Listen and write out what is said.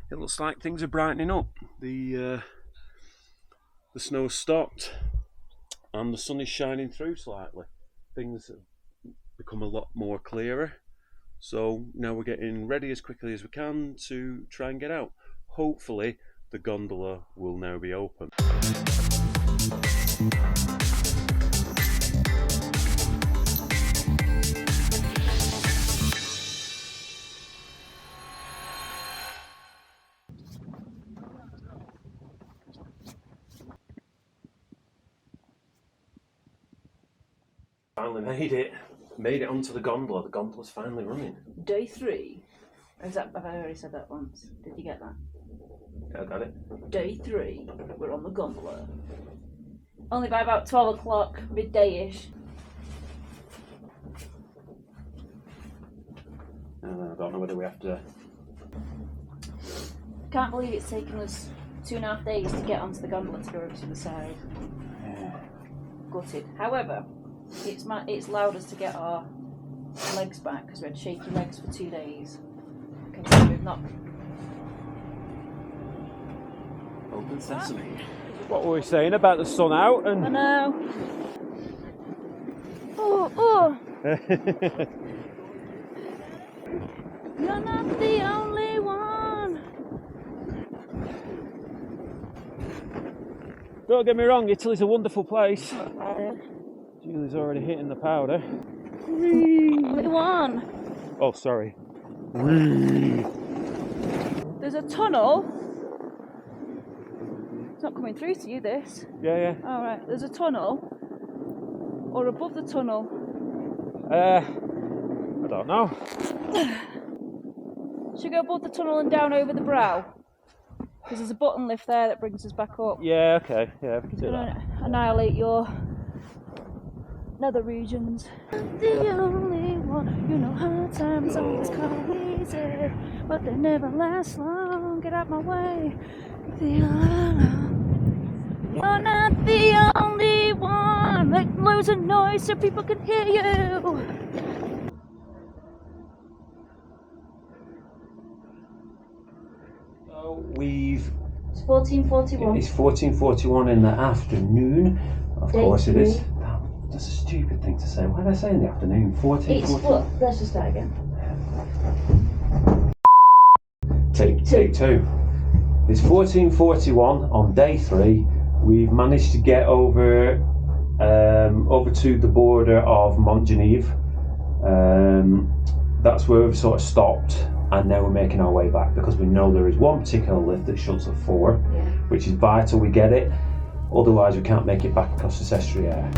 it looks like things are brightening up. The snow's stopped and the sun is shining through slightly. Things have become a lot more clearer. So now we're getting ready as quickly as we can to try and get out. Hopefully the gondola will now be open. Finally made it onto the gondola. The gondola's finally running. Day 3. Have I already said that once? Did you get that? Yeah, I got it. Day 3, we're on the gondola. Only by about 12 o'clock, midday-ish. I don't know whether we have to... Can't believe it's taken us 2.5 days to get onto the gondola to go over to the side. Yeah. Gutted. However, it's allowed us to get our legs back because we had shaky legs for 2 days. Okay, so we've not... Open sesame. What were we saying about the sun out? And I know. Oh. You're not the only one. Don't get me wrong, Italy's a wonderful place. Julie's already hitting the powder. Only one. Oh, sorry. There's a tunnel. It's not coming through to you, this. Yeah. All right. There's a tunnel, or above the tunnel. I don't know. Should we go above the tunnel and down over the brow? Because there's a button lift there that brings us back up. Yeah, okay. Yeah, we can do that. Annihilate your nether regions. The only one, you know, hard times always come easy, but they never last long. Get out my way. You're not the only one. Make loads of noise so people can hear you. So we've... It's 14:41. It's 14:41 in the afternoon. Of Day course 3. it is. That's a stupid thing to say. Why did I say in the afternoon? 14:41. Look, let's just start again. Take 2. It's 14:41 on day 3. We've managed to get over to the border of Mont Genevre. That's where we've sort of stopped, and now we're making our way back because we know there is one particular lift that shuts at 4, which is vital we get it. Otherwise, we can't make it back across the Sestriere.